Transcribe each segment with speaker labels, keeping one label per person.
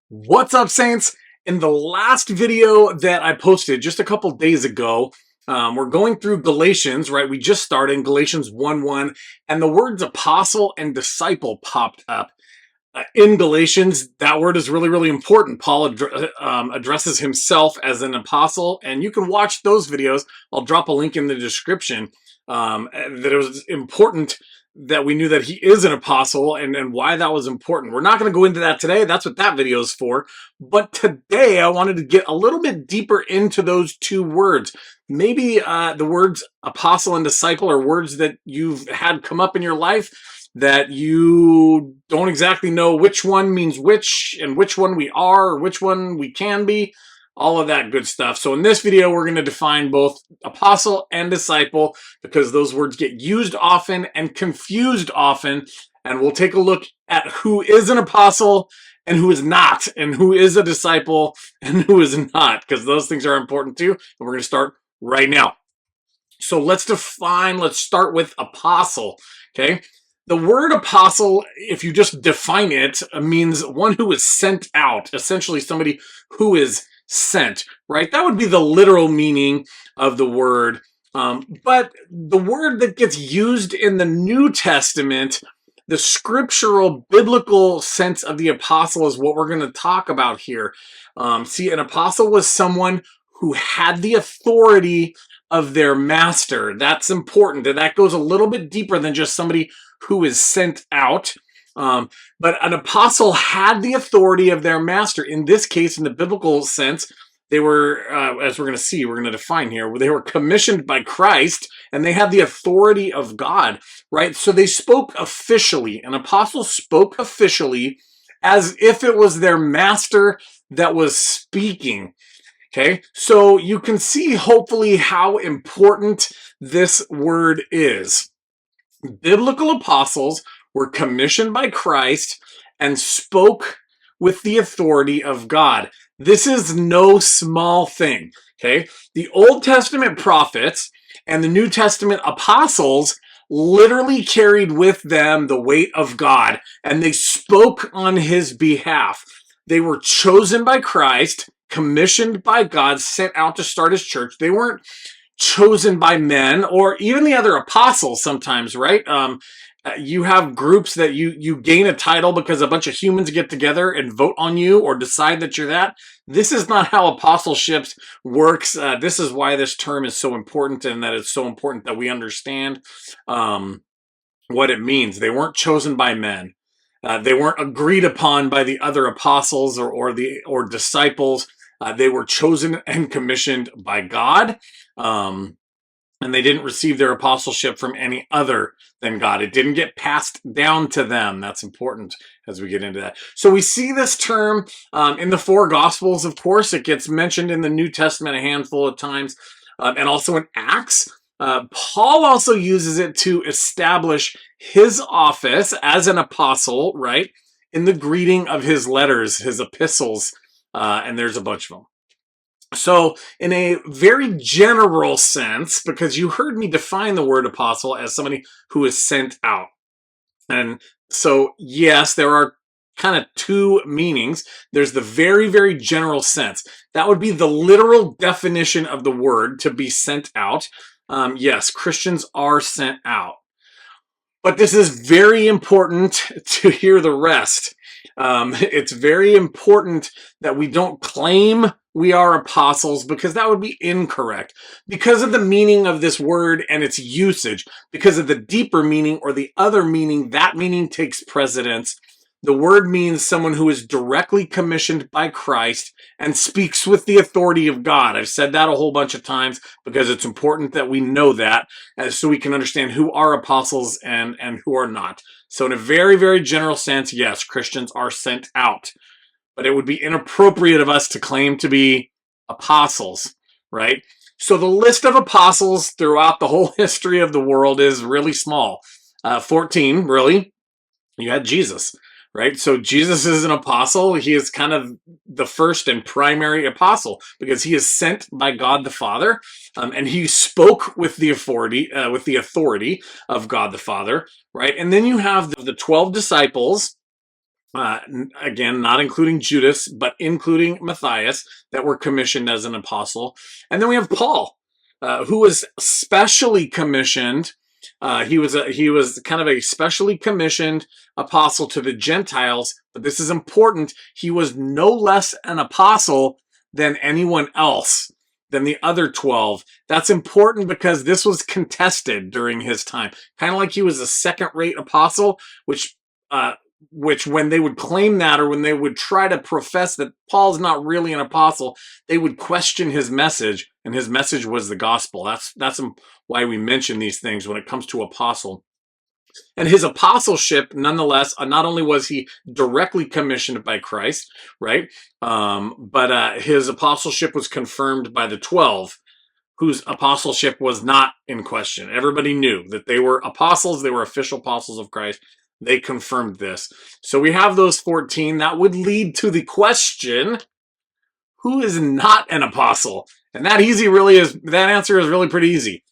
Speaker 1: What's up, Saints? In the last video that I posted just a couple days ago, we're going through Galatians, right? We just started in Galatians 1:1, and the words apostle and disciple popped up. In Galatians, that word is really, really important. Paul addresses himself as an apostle, and you can watch those videos. I'll drop a link in the description. That it was important that we knew that he is an apostle and why that was important. We're not going to go into that today. That's what that video is for. But today I wanted to get a little bit deeper into those two words. Maybe the words apostle and disciple are words that you've had come up in your life that you don't exactly know which one means which and which one we are or which one we can be. All of that good stuff. So in this video, we're going to define both apostle and disciple because those words get used often and confused often. And we'll take a look at who is an apostle and who is not, and who is a disciple and who is not, because those things are important too. And we're going to start right now. So let's start with apostle, okay? The word apostle, if you just define it, means one who is sent out, essentially somebody who is sent, right? That would be the literal meaning of the word. But the word that gets used in the New Testament, the scriptural biblical sense of the apostle is what we're going to talk about here. See, an apostle was someone who had the authority of their master. That's important. That goes a little bit deeper than just somebody who is sent out. But an apostle had the authority of their master. In this case, in the biblical sense, they were, as we're going to see, we're going to define here, they were commissioned by Christ and they had the authority of God, right? So they spoke officially. An apostle spoke officially as if it was their master that was speaking. Okay, so you can see hopefully how important this word is. Biblical apostles were commissioned by Christ and spoke with the authority of God. This is no small thing, okay? The Old Testament prophets and the New Testament apostles literally carried with them the weight of God, and they spoke on his behalf. They were chosen by Christ, commissioned by God, sent out to start his church. They weren't chosen by men or even the other apostles sometimes, right? You have groups that you gain a title because a bunch of humans get together and vote on you or decide that you're that. This is not how apostleship works. This is why this term is so important, and that it's so important that we understand what it means. They weren't chosen by men. They weren't agreed upon by the other apostles or disciples. They were chosen and commissioned by God. And they didn't receive their apostleship from any other than God. It didn't get passed down to them. That's important as we get into that. So we see this term in the four Gospels, of course. It gets mentioned in the New Testament a handful of times, and also in Acts. Paul also uses it to establish his office as an apostle, right, in the greeting of his letters, his epistles, and there's a bunch of them. So in a very general sense, because you heard me define the word apostle as somebody who is sent out. And so, yes, there are kind of two meanings. There's the very, very general sense. That would be the literal definition of the word, to be sent out. Yes, Christians are sent out. But this is very important to hear the rest. It's very important that we don't claim we are apostles, because that would be incorrect. Because of the meaning of this word and its usage, because of the deeper meaning or the other meaning, that meaning takes precedence. The word means someone who is directly commissioned by Christ and speaks with the authority of God. I've said that a whole bunch of times because it's important that we know that, so we can understand who are apostles and who are not. So in a very, very general sense, yes, Christians are sent out. But it would be inappropriate of us to claim to be apostles, right? So the list of apostles throughout the whole history of the world is really small. 14, really. You had Jesus, right? So Jesus is an apostle. He is kind of the first and primary apostle because he is sent by God the Father, and he spoke with the authority of God the Father, right? And then you have the 12 disciples. Again, not including Judas, but including Matthias, that were commissioned as an apostle. And then we have Paul, who was specially commissioned. He was kind of a specially commissioned apostle to the Gentiles, but this is important. He was no less an apostle than anyone else, than the other 12. That's important because this was contested during his time. Kind of like he was a second-rate apostle, which when they would claim that, or when they would try to profess that Paul's not really an apostle, they would question his message, and his message was the gospel. That's why we mention these things when it comes to apostle. And his apostleship, nonetheless, not only was he directly commissioned by Christ, right, but his apostleship was confirmed by the 12, whose apostleship was not in question. Everybody knew that they were apostles. They were official apostles of Christ. They confirmed this. So we have those 14. That would lead to the question, who is not an apostle? And that answer is really pretty easy.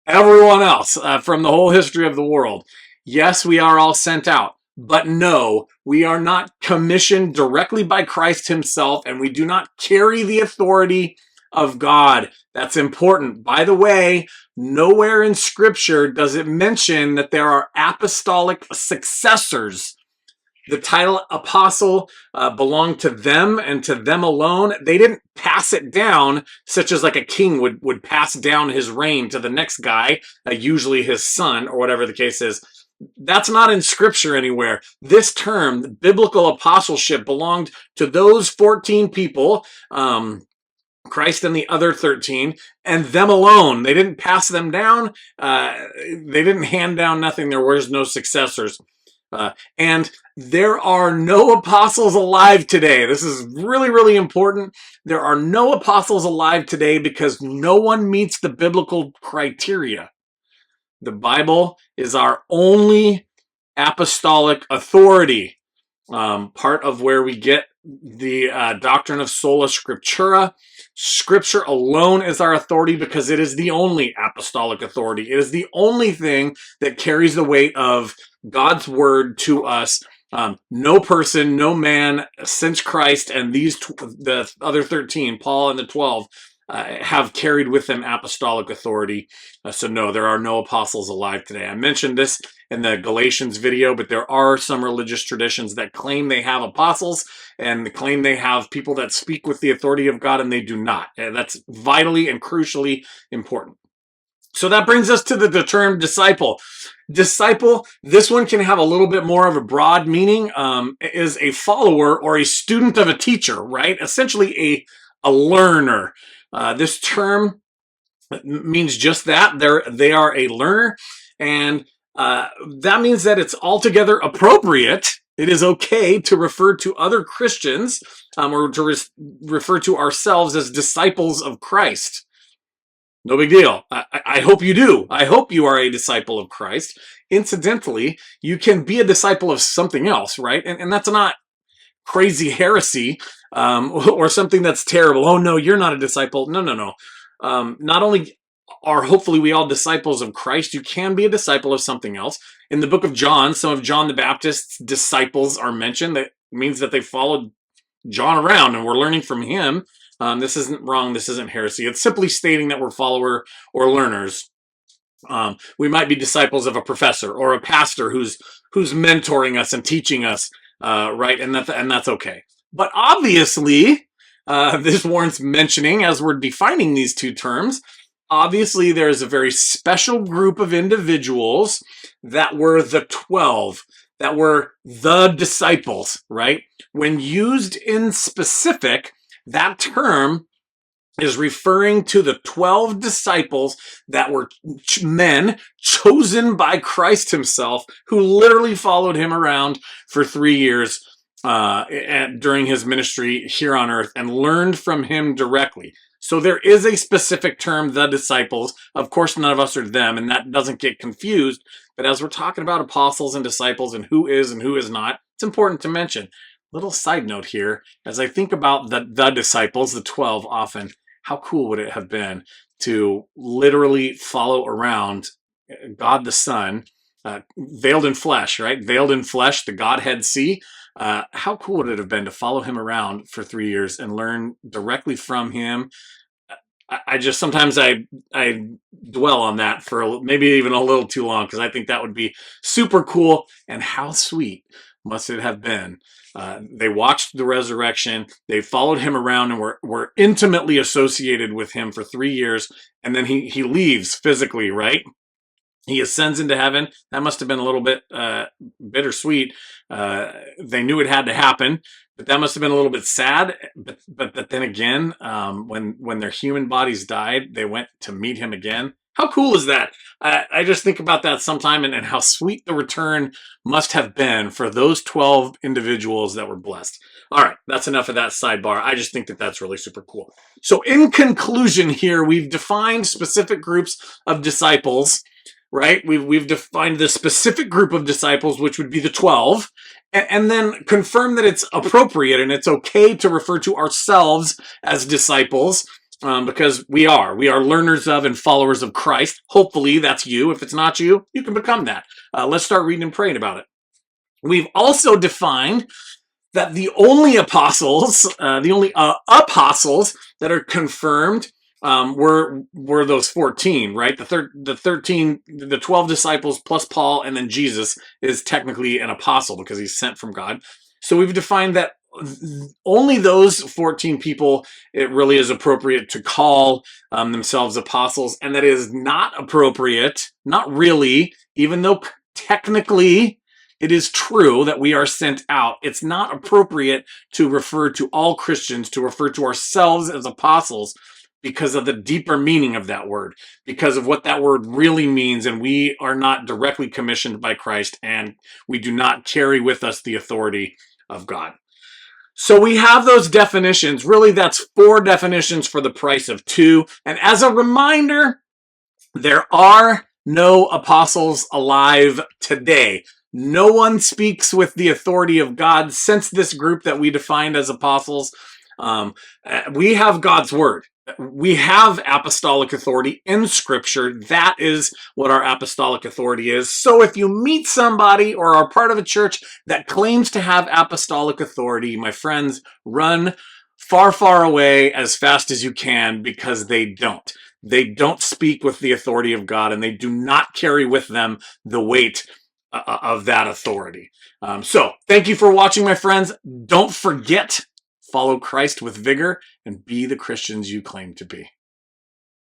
Speaker 1: Everyone else from the whole history of the world. Yes, we are all sent out. But no, we are not commissioned directly by Christ himself, and we do not carry the authority of God. That's important. By the way, nowhere in Scripture does it mention that there are apostolic successors. The title apostle belonged to them and to them alone. They didn't pass it down, such as like a king would pass down his reign to the next guy, usually his son or whatever the case is. That's not in Scripture anywhere. This term, biblical apostleship, belonged to those 14 people, Christ and the other 13, and them alone. They didn't pass them down. They didn't hand down nothing. There was no successors. And there are no apostles alive today. This is really, really important. There are no apostles alive today because no one meets the biblical criteria. The Bible is our only apostolic authority. Part of where we get the doctrine of sola scriptura. Scripture alone is our authority because it is the only apostolic authority. It is the only thing that carries the weight of God's word to us. No person, no man since Christ and the other 13, Paul and the 12, have carried with them apostolic authority. So no, there are no apostles alive today. I mentioned this in the Galatians video, but there are some religious traditions that claim they have apostles and claim they have people that speak with the authority of God, and they do not. And that's vitally and crucially important. So that brings us to the term disciple. Disciple, this one can have a little bit more of a broad meaning, is a follower or a student of a teacher, right? Essentially a learner. This term means just that. They are a learner, and that means that it's altogether appropriate. It is okay to refer to other Christians or to refer to ourselves as disciples of Christ. No big deal. I hope you do. I hope you are a disciple of Christ. Incidentally, you can be a disciple of something else, right? And that's not crazy heresy or something that's terrible. Oh, no, you're not a disciple. No. Not only are hopefully we all disciples of Christ, you can be a disciple of something else. In the book of John, some of John the Baptist's disciples are mentioned. That means that they followed John around and were learning from him. This isn't wrong. This isn't heresy. It's simply stating that we're follower or learners. We might be disciples of a professor or a pastor who's mentoring us and teaching us, right? And that's okay. But obviously, this warrants mentioning as we're defining these two terms. Obviously, there's a very special group of individuals that were the 12, that were the disciples, right? When used in specific, that term is referring to the 12 disciples that were men chosen by Christ himself, who literally followed him around for 3 years during his ministry here on earth and learned from him directly. So there is a specific term, the disciples. Of course, none of us are them, and that doesn't get confused. But as we're talking about apostles and disciples and who is not, it's important to mention. Little side note here, as I think about the disciples, the 12 often, how cool would it have been to literally follow around God the Son, veiled in flesh, right? Veiled in flesh, the Godhead see, How cool would it have been to follow him around for 3 years and learn directly from him? I just sometimes I dwell on that for maybe even a little too long, because I think that would be super cool. And how sweet must it have been? They watched the resurrection, they followed him around, and were intimately associated with him for 3 years, and then he leaves physically, right? He ascends into heaven. That must have been a little bit bittersweet. They knew it had to happen, but that must have been a little bit sad. But then again, when their human bodies died, they went to meet him again. How cool is that? I just think about that sometime, and how sweet the return must have been for those 12 individuals that were blessed. All right, that's enough of that sidebar. I just think that that's really super cool. So in conclusion here, we've defined specific groups of disciples, right? We've defined the specific group of disciples, which would be the 12, and then confirm that it's appropriate and it's okay to refer to ourselves as disciples, because we are learners of and followers of Christ. Hopefully that's you. If it's not you, you can become that. Let's start reading and praying about it. We've also defined that the only apostles that are confirmed were those 14, right? The 12 disciples plus Paul, and then Jesus is technically an apostle because he's sent from God. So we've defined that only those 14 people it really is appropriate to call themselves apostles, and that is not appropriate, not really, even though technically it is true that we are sent out. It's not appropriate to refer to all Christians, to refer to ourselves as apostles, because of the deeper meaning of that word, because of what that word really means. And we are not directly commissioned by Christ, and we do not carry with us the authority of God. So we have those definitions. Really, that's 4 definitions for the price of 2. And as a reminder, there are no apostles alive today. No one speaks with the authority of God since this group that we defined as apostles. We have God's word. We have apostolic authority in Scripture. That is what our apostolic authority is. So if you meet somebody or are part of a church that claims to have apostolic authority, my friends, run far, far away as fast as you can, because they don't. They don't speak with the authority of God, and they do not carry with them the weight of that authority. So thank you for watching, my friends. Don't forget, follow Christ with vigor and be the Christians you claim to be.